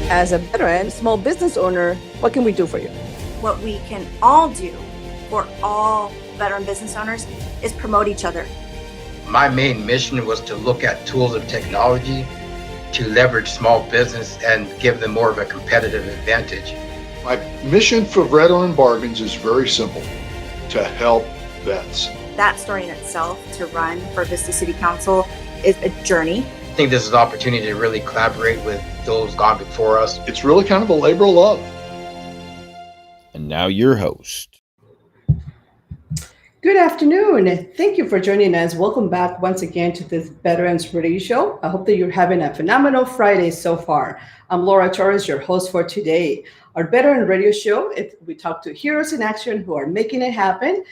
as a veteran, small business owner, what can we do for you? What we can all do for all veteran business owners is promote each other. My main mission was to look at tools of technology to leverage small business and give them more of a competitive advantage. My mission for Veteran Bargains is very simple: to help vets. That story in itself, to run for Vista City Council, is a journey. I think this is an opportunity to really collaborate with those gone before us. It's really kind of a labor of love. And now your host. Good afternoon. Thank you for joining us. Welcome back once again to this Veterans Radio Show. I hope that you're having a phenomenal Friday so far. I'm Laura Torres, your host for today. Our Veteran Radio Show, we talk to heroes in action who are making it happen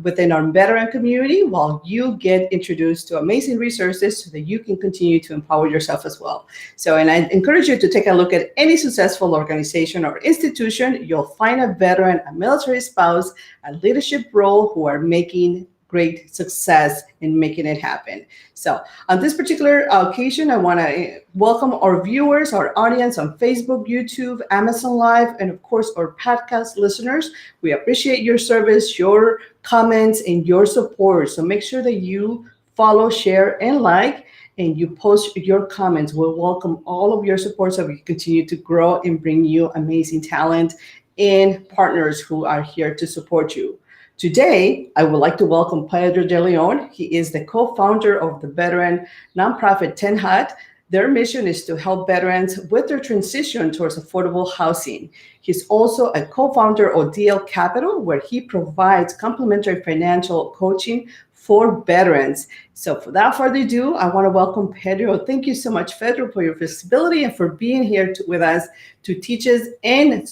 within our veteran community, while you get introduced to amazing resources so that you can continue to empower yourself as well. And I encourage you to take a look at any successful organization or institution. You'll find a veteran, a military spouse, a leadership role who are making great success in making it happen. So on this particular occasion, I want to welcome our viewers, our audience on Facebook, YouTube, Amazon Live, and of course, our podcast listeners. We appreciate your service, your comments, and your support. So make sure that you follow, share, and like, and you post your comments. We'll welcome all of your support so we can continue to grow and bring you amazing talent and partners who are here to support you. Today, I would like to welcome Pedro de Leon. He is the co-founder of the veteran nonprofit TenHut. Their mission is to help veterans with their transition towards affordable housing. He's also a co-founder of DL Capital, where he provides complimentary financial coaching for veterans. So without further ado, I want to welcome Pedro. Thank you so much, Pedro, for your visibility and for being here with us to teach us and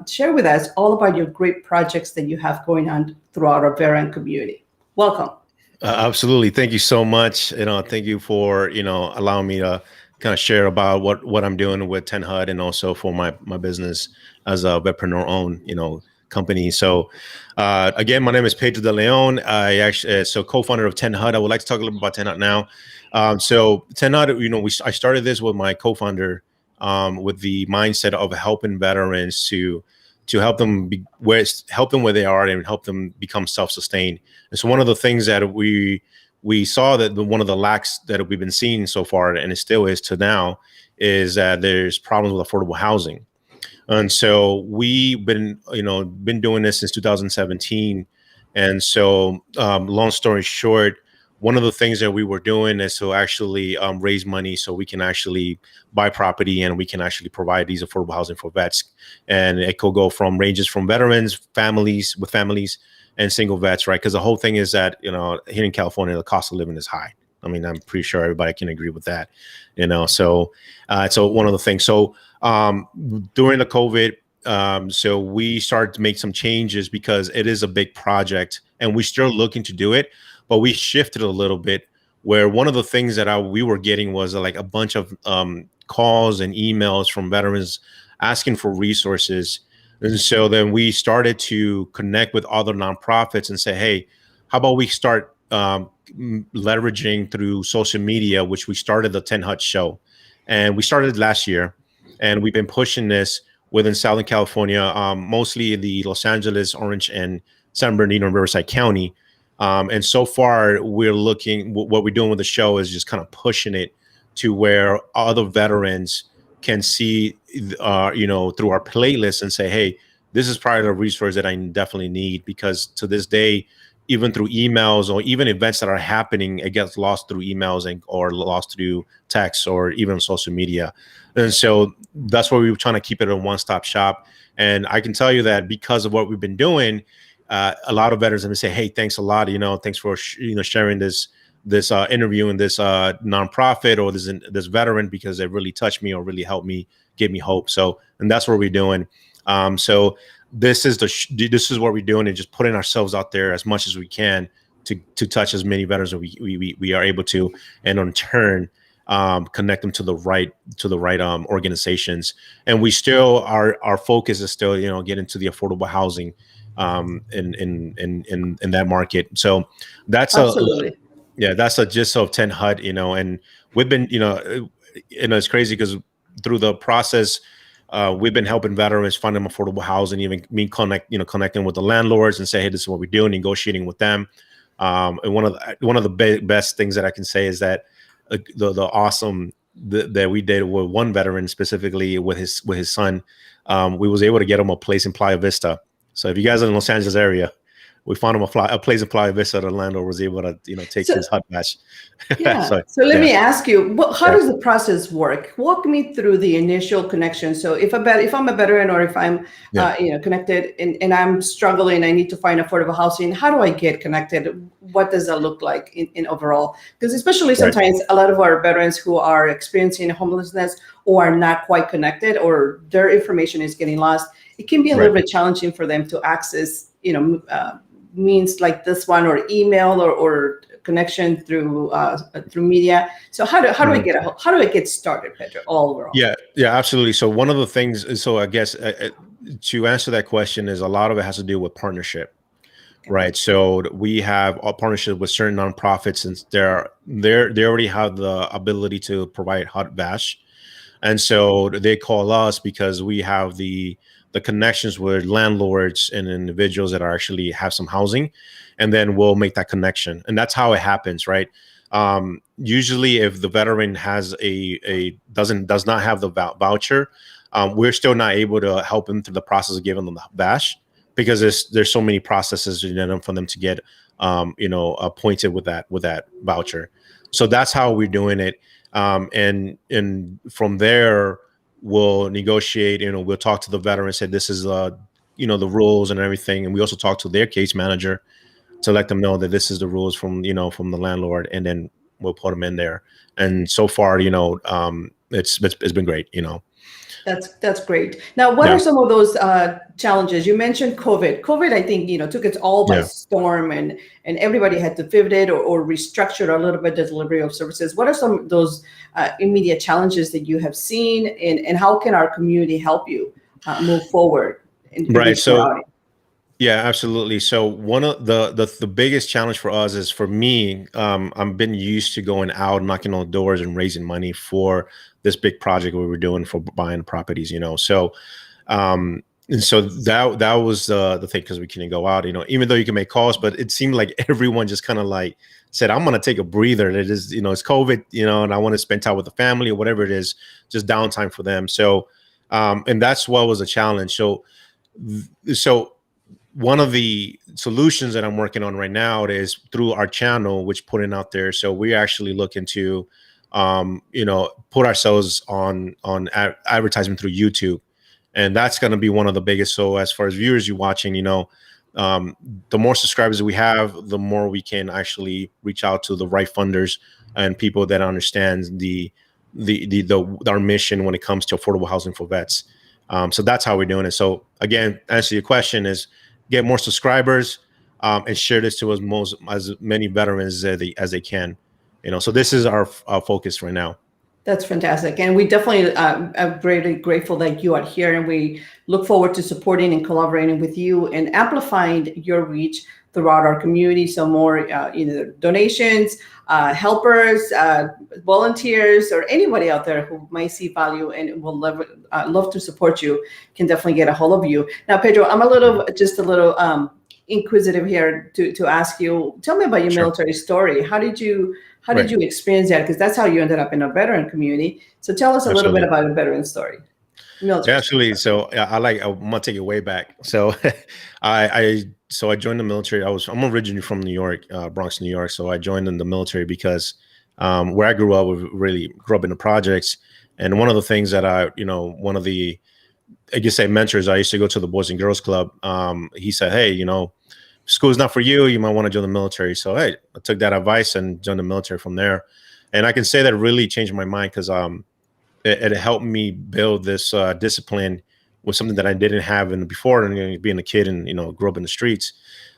share with us all about your great projects that you have going on throughout our veteran community. Welcome. Absolutely. Thank you so much. Thank you for, allowing me to kind of share about what I'm doing with TenHut and also for my business as a veteran owned, company. So again, my name is Pedro de Leon. I actually co-founder of TenHut. I would like to talk a little bit about TenHut now. So TenHut, I started this with my co-founder with the mindset of helping veterans to help them help them where they are and help them become self-sustained. And so one of the things that we saw that one of the lacks that we've been seeing so far, and it still is to now, is that there's problems with affordable housing. And so we've been doing this since 2017. And so long story short, one of the things that we were doing is to actually raise money so we can actually buy property and we can actually provide these affordable housing for vets. And it could go from ranges from veterans, families, and single vets, right? Because the whole thing is that, here in California, the cost of living is high. I mean, I'm pretty sure everybody can agree with that, so one of the things. So during the COVID, so we started to make some changes because it is a big project and we're still looking to do it, but we shifted a little bit where one of the things that we were getting was like a bunch of calls and emails from veterans asking for resources. And so then we started to connect with other nonprofits and say, hey, how about we start leveraging through social media, which we started the TenHut show. And we started last year. And we've been pushing this within Southern California, mostly in the Los Angeles, Orange, and San Bernardino and Riverside County. And so far, we're looking, what we're doing with the show is just kind of pushing it to where other veterans can see, through our playlist and say, hey, this is probably a resource that I definitely need, because to this day, even through emails or even events that are happening, it gets lost through emails or lost through text or even social media. And so that's why we were trying to keep it a one-stop shop. And I can tell you that because of what we've been doing, a lot of veterans have been saying, hey, thanks a lot. Thanks for, sharing this interview and this nonprofit or this veteran, because it really touched me or really helped me, gave me hope. So, and that's what we're doing. So this is what we're doing, and just putting ourselves out there as much as we can to touch as many veterans as we are able to, and in turn connect them to the right organizations. And we still our focus is still get into the affordable housing in that market. So that's Absolutely. That's a gist of TenHut, and we've been it's crazy because through the process, we've been helping veterans find them affordable housing, even me connecting with the landlords and say, hey, this is what we do, negotiating with them. And one of the best things that I can say is that the awesome that we did with one veteran specifically with his son, we was able to get him a place in Playa Vista. So if you guys are in the Los Angeles area, we found him a place in Playa Vista. The landlord was able to take his hut bash. Yeah. So let me ask you, how does the process work? Walk me through the initial connection. So if I'm a veteran, or if I'm connected and I'm struggling, I need to find affordable housing. How do I get connected? What does that look like in overall? Because especially sometimes a lot of our veterans who are experiencing homelessness or are not quite connected, or their information is getting lost, it can be a little bit challenging for them to access, means like this one, or email, or connection through media. So how do I get started, Pedro, all overall? Yeah, absolutely. So one of the things is, so I guess to answer that question, is a lot of it has to do with partnership, right? So we have a partnership with certain nonprofits, and they already have the ability to provide hot bash, and so they call us because we have the connections with landlords and individuals that are actually have some housing, and then we'll make that connection. And that's how it happens, right? Usually if the veteran has does not have the voucher, we're still not able to help them through the process of giving them the bash, because there's so many processes for them to get appointed with that voucher. So that's how we're doing it. And from there, we'll negotiate, we'll talk to the veteran and say, this is the rules and everything. And we also talk to their case manager to let them know that this is the rules from the landlord, and then we'll put them in there. And so far, it's been great, That's great. Now, what are some of those challenges? You mentioned COVID. COVID, I think, took it all by storm, and everybody had to pivot or restructure a little bit the delivery of services. What are some of those immediate challenges that you have seen, and how can our community help you move forward? Yeah, absolutely. So one of the biggest challenge for us is, for me, I've been used to going out, knocking on doors, and raising money for this big project we were doing for buying properties, So, and so that was the thing, because we couldn't go out, even though you can make calls, but it seemed like everyone just kind of like said, I'm going to take a breather. It is, it's COVID, and I want to spend time with the family, or whatever it is, just downtime for them. So, and that's what was a challenge. So one of the solutions that I'm working on right now is through our channel, which putting out there. So we actually looking to, put ourselves on advertisement through YouTube, and that's going to be one of the biggest. So as far as viewers you watching, the more subscribers we have, the more we can actually reach out to the right funders and people that understand our mission when it comes to affordable housing for vets. So that's how we're doing it. So again, answer your question is, get more subscribers, and share this to as many veterans as they can. So this is our focus right now. That's fantastic. And we definitely are greatly grateful that you are here, and we look forward to supporting and collaborating with you and amplifying your reach throughout our community. So more either donations, helpers, volunteers, or anybody out there who might see value and will love to support you can definitely get a hold of you. Now, Pedro, I'm a little inquisitive here to ask you. Tell me about your military story. How did you experience that? Because that's how you ended up in a veteran community. So tell us a little bit about a veteran story. Absolutely. So I'm gonna take it way back. So I joined the military. I'm originally from New York, Bronx, New York. So I joined in the military because where I grew up, we grew up in the projects. And one of the things that one of the, I guess, mentors, I used to go to the Boys and Girls Club. He said, hey, school's not for you. You might want to join the military. So, hey, I took that advice and joined the military from there. And I can say that really changed my mind, because it helped me build this discipline with something that I didn't have before, and being a kid and, grew up in the streets.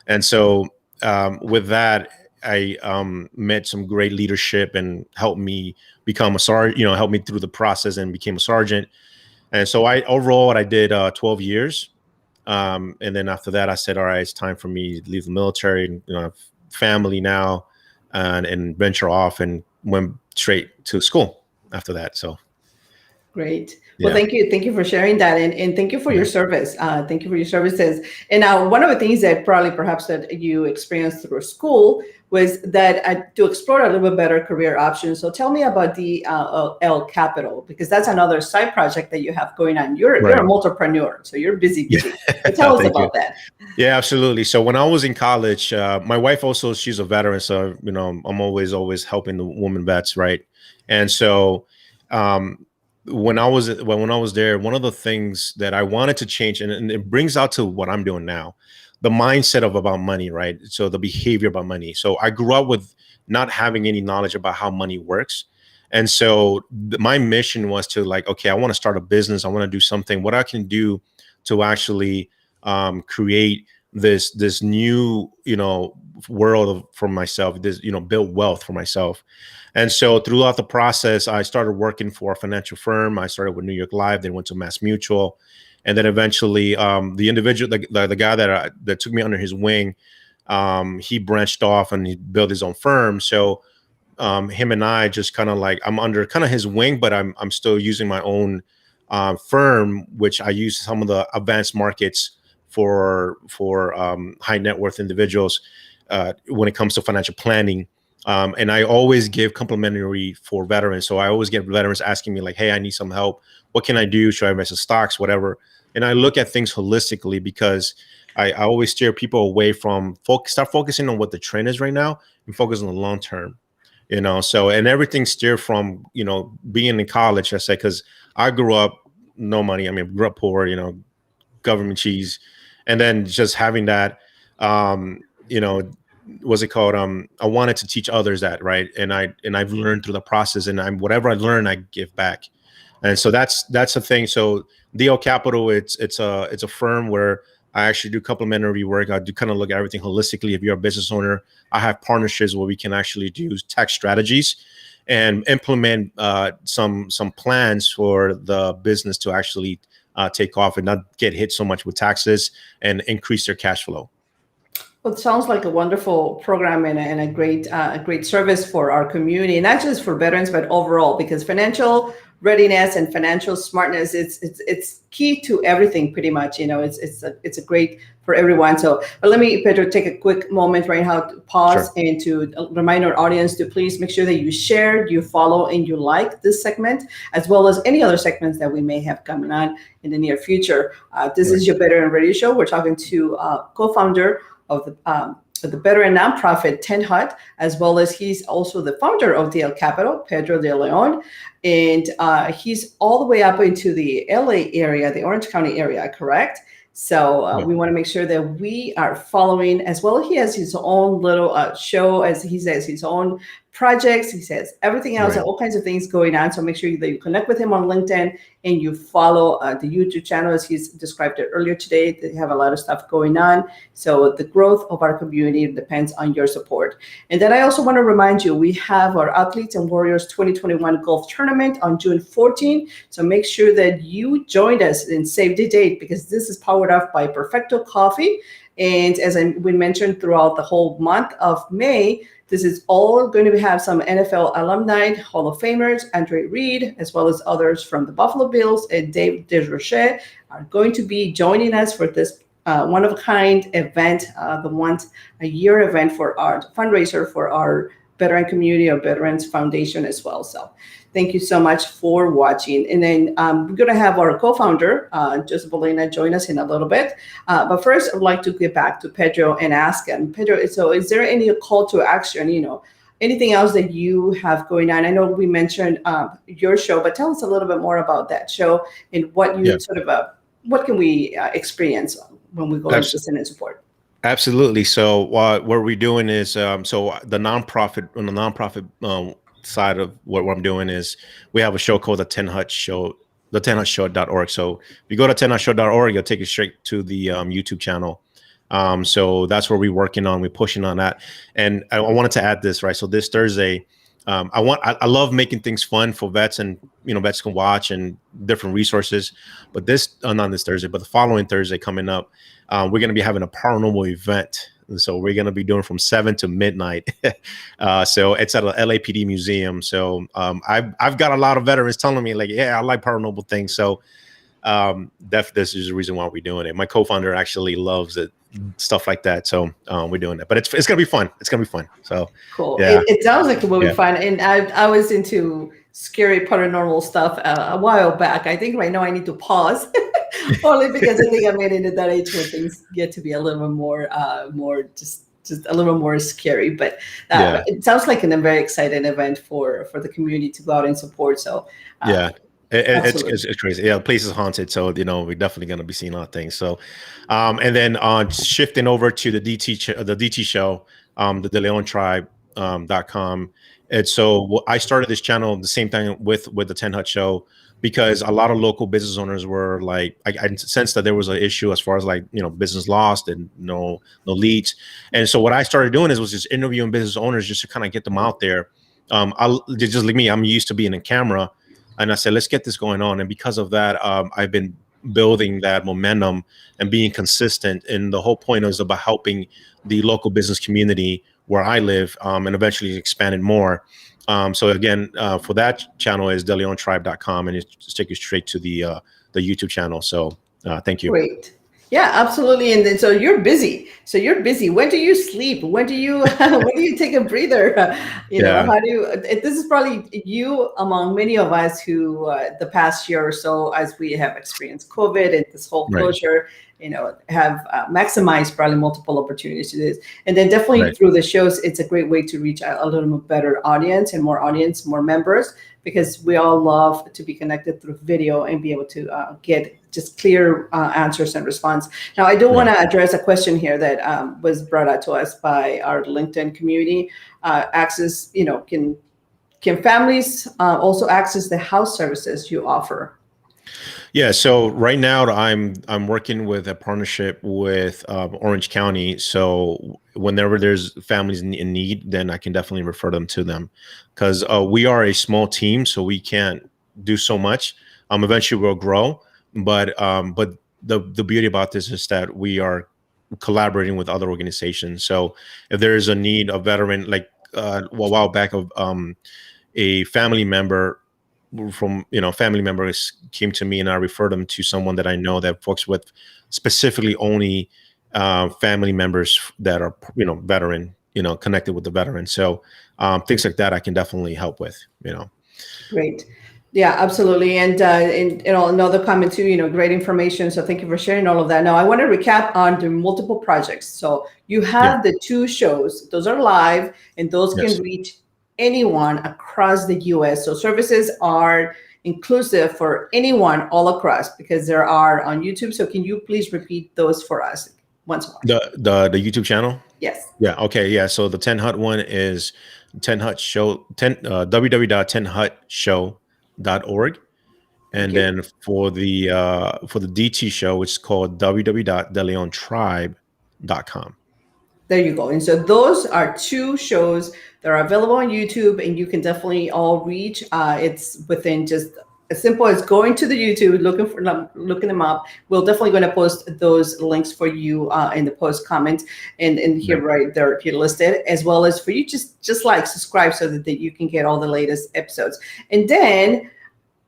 And so with that, I met some great leadership and helped me become a sergeant, helped me through the process and became a sergeant. And so I did 12 years. And then after that, I said, all right, it's time for me to leave the military, I have family now, and venture off, and went straight to school after that. So Great. Well, Yeah. thank you for sharing that, and thank you for your service. Thank you for your services. And now, one of the things that probably perhaps that you experienced through school was that to explore a little bit better career options. So, tell me about the L Capital, because that's another side project that you have going on. You're a Right. multipreneur, so you're busy, Yeah. busy. But tell us Thank you. about that. Yeah, absolutely. So when I was in college, my wife also, she's a veteran. So, I'm always helping the women vets. Right. And so, um, when I was there, one of the things that I wanted to change, and it brings out to what I'm doing now, the mindset of about money, right? So the behavior about money. So I grew up with not having any knowledge about how money works. And so my mission was to like, okay, I want to start a business. I want to do something, what I can do to actually create this new world for myself, this build wealth for myself. And so throughout the process, I started working for a financial firm. I started with New York Life, then went to Mass Mutual, and then eventually the individual, the guy that took me under his wing, he branched off and he built his own firm. So him and I just kind of like, I'm under kind of his wing, but I'm still using my own firm, which I use some of the advanced markets for high net worth individuals when it comes to financial planning. And I always give complimentary for veterans. So I always get veterans asking me like, hey, I need some help. What can I do? Should I invest in stocks, whatever? And I look at things holistically because I always steer people away from start focusing on what the trend is right now and focus on the long term. So, and everything steer from, being in college, I say, because I grew up no money. I mean, grew up poor, government cheese. And then just having that, what's it called? I wanted to teach others that, right? And I've learned through the process, and whatever I learn, I give back. And so that's the thing. So DL Capital, it's a firm where I actually do complimentary work. I do kind of look at everything holistically. If you're a business owner, I have partnerships where we can actually do tax strategies and implement some plans for the business to actually take off and not get hit so much with taxes and increase their cash flow. Well, it sounds like a wonderful program and a great service for our community, not just for veterans, but overall, because financial readiness and financial smartness, it's key to everything pretty much. It's a great for everyone. So let me, Pedro, take a quick moment right now to pause and to remind our audience to please make sure that you share, you follow, and you like this segment, as well as any other segments that we may have coming on in the near future. This is your Better and Radio Show. We're talking to co-founder of the veteran nonprofit TenHut, as well as he's also the founder of DL Capital, Pedro de Leon, and he's all the way up into the LA area, the Orange County area, correct? So we want to make sure that we are following as well. He has his own little show, as he says, his own projects. He says everything else, all kinds of things going on. So make sure that you connect with him on LinkedIn and you follow the YouTube channel, as he's described it earlier today. They have a lot of stuff going on. So the growth of our community depends on your support. And then I also want to remind you, we have our Athletes and Warriors 2021 Golf Tournament on June 14. So make sure that you joined us and save the date, because this is powered up by Perfecto Coffee. And as we mentioned throughout the whole month of May, this is all going to have some NFL alumni, Hall of Famers, Andre Reed, as well as others from the Buffalo Bills, and Dave DeRoche are going to be joining us for this one-of-a-kind event, the once-a-year event for our fundraiser for our veteran community, or Veterans Foundation as well. So thank you so much for watching. And then we're going to have our co-founder, Joseph Bolena, join us in a little bit. But first, I'd like to get back to Pedro and ask him, Pedro, so is there any call to action, anything else that you have going on? I know we mentioned your show, but tell us a little bit more about that show and what you what can we experience when we go into listen and support? Absolutely. So what we're doing is, so the nonprofit, on the nonprofit side of what I'm doing is, we have a show called the TenHut Show, the TenHutShow.org. So if you go to TenHutShow.org, you'll take you straight to the YouTube channel. So that's where we're working on. We're pushing on that. And I wanted to add this, right? So this Thursday, I love making things fun for vets, and vets can watch and different resources. But not this Thursday, but the following Thursday coming up, we're going to be having a paranormal event And so we're going to be doing from 7 to midnight. So it's at a LAPD museum. So I've got a lot of veterans telling me like, yeah, I like paranormal things. So this is the reason why we're doing it. My co-founder actually loves it, stuff like that. So we're doing it, but it's going to be fun. It's going to be fun. So cool. Yeah. It sounds like it will be Yeah. fun. And I was into scary paranormal stuff a while back. I think right now I need to pause only because I think I made it at that age where things get to be a little bit more just a little more scary. But Yeah. it sounds like a very exciting event for the community to go out and support. So Yeah. Absolutely. It's crazy. Yeah, the place is haunted. So, we're definitely going to be seeing a lot of things. So, and then shifting over to the DT show, the DeLeonTribe.com. And so I started this channel the same thing with the TenHut show, because a lot of local business owners were like, I sensed that there was an issue as far as like, business lost and no leads. And so what I started doing was just interviewing business owners just to kind of get them out there. Just like me, I'm used to being in camera. And I said, let's get this going on. And because of that, I've been building that momentum and being consistent. And the whole point is about helping the local business community where I live, and eventually expand it more. So again, for that channel is DeLeonTribe.com, and it just takes you straight to the YouTube channel. So thank you. Great. Yeah, absolutely. And then so you're busy. When do you sleep? When do you take a breather? How do you? This is probably you among many of us who the past year or so, as we have experienced COVID and this whole closure, have maximized probably multiple opportunities to this. And then definitely through the shows, it's a great way to reach a little bit better audience, more members, because we all love to be connected through video and be able to get just clear answers and response. Now, I do want to address a question here that was brought out to us by our LinkedIn community. Can families also access the house services you offer? Yeah, so right now I'm working with a partnership with Orange County. So whenever there's families in need, then I can definitely refer them to them, because we are a small team, so we can't do so much. Eventually we'll grow, but the beauty about this is that we are collaborating with other organizations. So if there is a need, a veteran, like a while back of a family member family members came to me, and I referred them to someone that I know that works with specifically only family members that are, veteran, connected with the veteran. So things like that I can definitely help with, Great. Yeah, absolutely. And another comment too, great information. So thank you for sharing all of that. Now I want to recap on the multiple projects. So you have the 2 shows, those are live, and those can reach anyone across the US. So services are inclusive for anyone all across, because there are on YouTube. So can you please repeat those for us once more? The YouTube channel? Yes. Yeah. Okay. Yeah. So the TenHut one is TenHut show, www.tenhutshow.org. And then for the DT show, it's called www.deleontribe.com. There you go. And so those are 2 shows that are available on YouTube, and you can definitely all reach. It's within just as simple as going to the YouTube, looking them up. We're definitely going to post those links for you in the post comments and here right there here listed, as well as for you just like subscribe so that you can get all the latest episodes. And then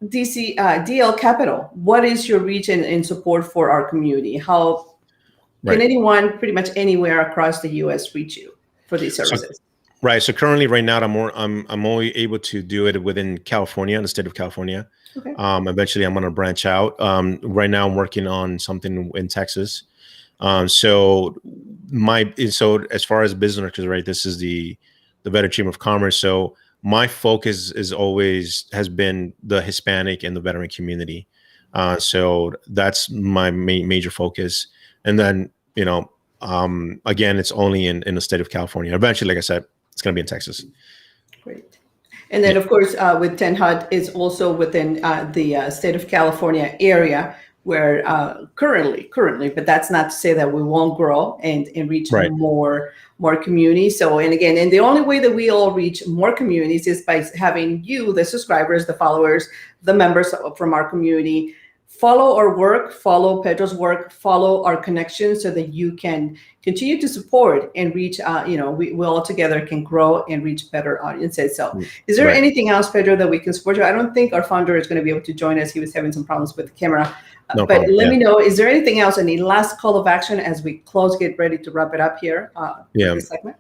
DL Capital, what is your reach and support for our community? How can anyone pretty much anywhere across the U.S. reach you for these services? So currently, right now, I'm only able to do it within California, the state of California. Okay. Eventually, I'm going to branch out. Right now, I'm working on something in Texas. So as far as business, because this is the Veteran Chamber of Commerce. So my focus has been the Hispanic and the veteran community. So that's my major focus. And then, again, it's only in the state of California. Eventually, like I said, it's going to be in Texas. Great. And then, of course, with TenHut is also within the state of California area, where currently, but that's not to say that we won't grow and reach more communities. So, and the only way that we all reach more communities is by having you, the subscribers, the followers, the members from our community, follow our work, follow Pedro's work, follow our connections so that you can continue to support and reach, we all together can grow and reach better audiences. So is there Right. anything else, Pedro, that we can support you? I don't think our founder is going to be able to join us. He was having some problems with the camera. No But problem. let me know, is there anything else, any last call of action as we close, get ready to wrap it up here for this segment?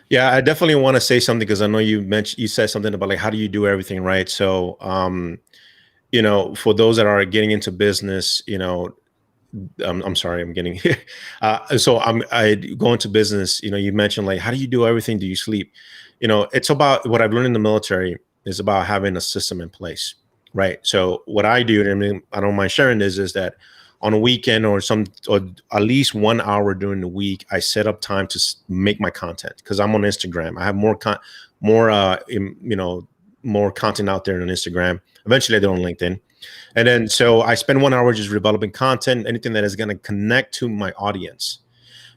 Yeah, I definitely want to say something because I know you said something about like, how do you do everything right? So, for those that are getting into business, I'm sorry, I'm getting I go into business, you mentioned like, how do you do everything? Do you sleep? It's about what I've learned in the military is about having a system in place, right? So what I do, and I mean, I don't mind sharing this, is that on a weekend or at least 1 hour during the week, I set up time to make my content because I'm on Instagram. I have more content out there on Instagram. Eventually I do on LinkedIn. And then, so I spend 1 hour just developing content, anything that is going to connect to my audience.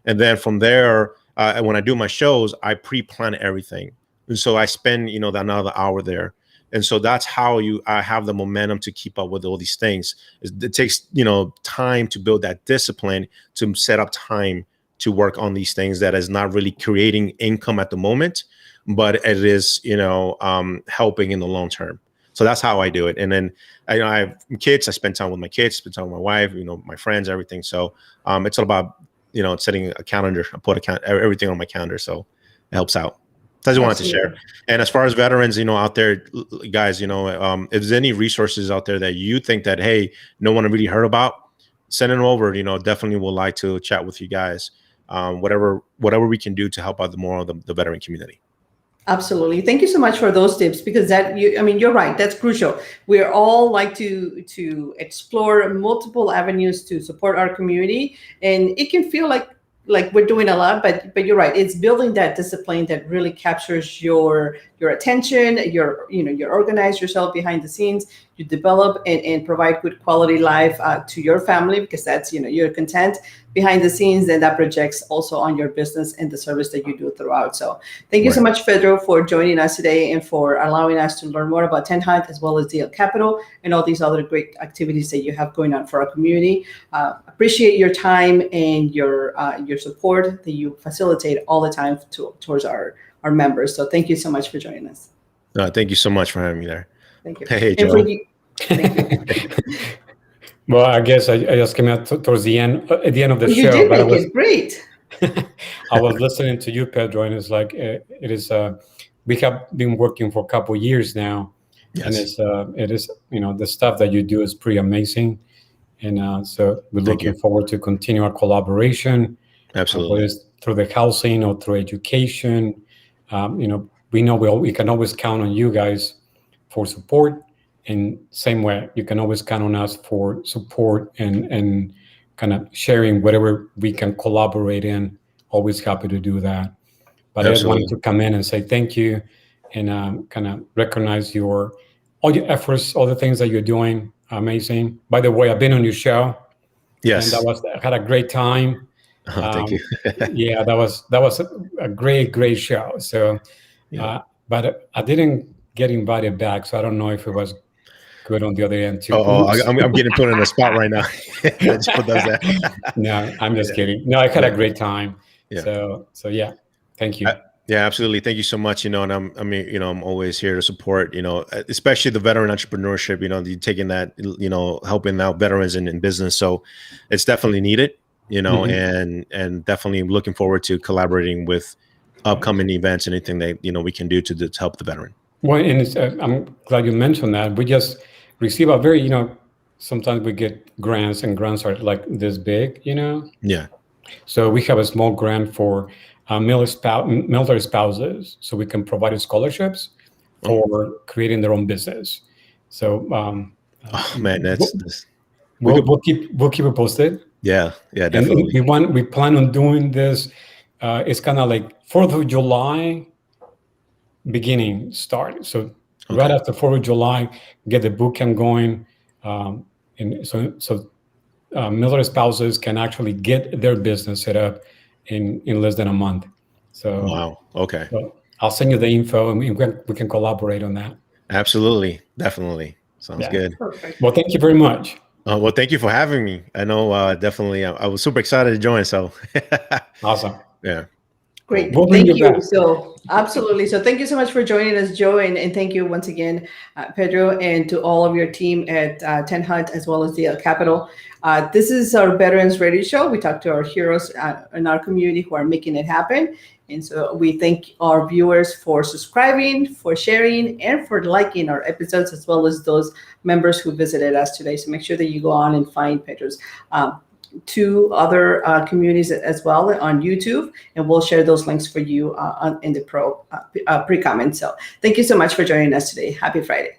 And then from there, when I do my shows, I pre-plan everything. And so I spend, another hour there. And so that's how I have the momentum to keep up with all these things. It takes, time to build that discipline to set up time to work on these things that is not really creating income at the moment, but it is, helping in the long term. So that's how I do it. And then I have kids. I spend time with my kids, spend time with my wife, my friends, everything. So it's all about, setting a calendar. I put everything on my calendar. So it helps out. So I just wanted to share. And as far as veterans, out there, guys, if there's any resources out there that you think that, hey, no one really heard about, send it over. Definitely would like to chat with you guys. Whatever we can do to help out more of the veteran community. Absolutely. Thank you so much for those tips, because you're right. That's crucial. We're all like to explore multiple avenues to support our community, and it can feel like we're doing a lot, but you're right. It's building that discipline that really captures your attention. You organize yourself behind the scenes. You develop and provide good quality life to your family, because that's you're content behind the scenes, and that projects also on your business and the service that you do throughout. So thank you so much, Pedro, for joining us today and for allowing us to learn more about TenHut as well as DL Capital and all these other great activities that you have going on for our community. Appreciate your time and your support that you facilitate all the time towards our members. So thank you so much for joining us. Thank you so much for having me there. Thank you. Hey, Joe. Thank you. Well, I guess I just came out towards the end, at the end of the show. You did make it great. I was listening to you, Pedro, and it's like we have been working for a couple of years now, and it is the stuff that you do is pretty amazing, and so we're looking forward to continue our collaboration. Absolutely, whether it's through the housing or through education. We know we can always count on you guys for support. And same way, you can always count on us for support and kind of sharing whatever we can collaborate in. Always happy to do that. But I just wanted to come in and say thank you and kind of recognize all your efforts, all the things that you're doing. Amazing. By the way, I've been on your show. Yes. And I had a great time. Thank you. Yeah, that was a great show. So, but I didn't get invited back, so I don't know if it was good on the other end too. I'm getting put in a spot right now. Joe does that. No, I'm just kidding. No, I had a great time. Yeah. So yeah, thank you. Yeah, absolutely. Thank you so much. And I'm always here to support, especially the veteran entrepreneurship, you taking that, helping out veterans in business. So it's definitely needed, and definitely looking forward to collaborating with upcoming events, anything that, we can do to help the veteran. Well, and I'm glad you mentioned that. We just receive a very, sometimes we get grants, and grants are like this big, Yeah. So we have a small grant for military spouses, so we can provide scholarships for creating their own business. So, we'll keep it posted. Yeah, definitely. And we plan on doing this. It's kind of like 4th of July beginning start. So right after 4th of July, get the boot camp going. And so military spouses can actually get their business set up in less than a month. So wow. Okay. So I'll send you the info, and we can collaborate on that. Absolutely. Definitely. Sounds good. Perfect. Well, thank you very much. Well, thank you for having me. I know definitely I was super excited to join. So Awesome. yeah. Great. We'll bring Thank you you. back. So, absolutely. So, thank you so much for joining us, Joe. And thank you once again, Pedro, and to all of your team at TenHut as well as the Capital. This is our Veterans Radio Show. We talk to our heroes in our community who are making it happen. And so, we thank our viewers for subscribing, for sharing, and for liking our episodes, as well as those members who visited us today. So, make sure that you go on and find Pedro's. Two other communities as well on YouTube, and we'll share those links for you in the pre-comment. So thank you so much for joining us today. Happy Friday.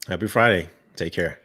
Happy Friday. Take care.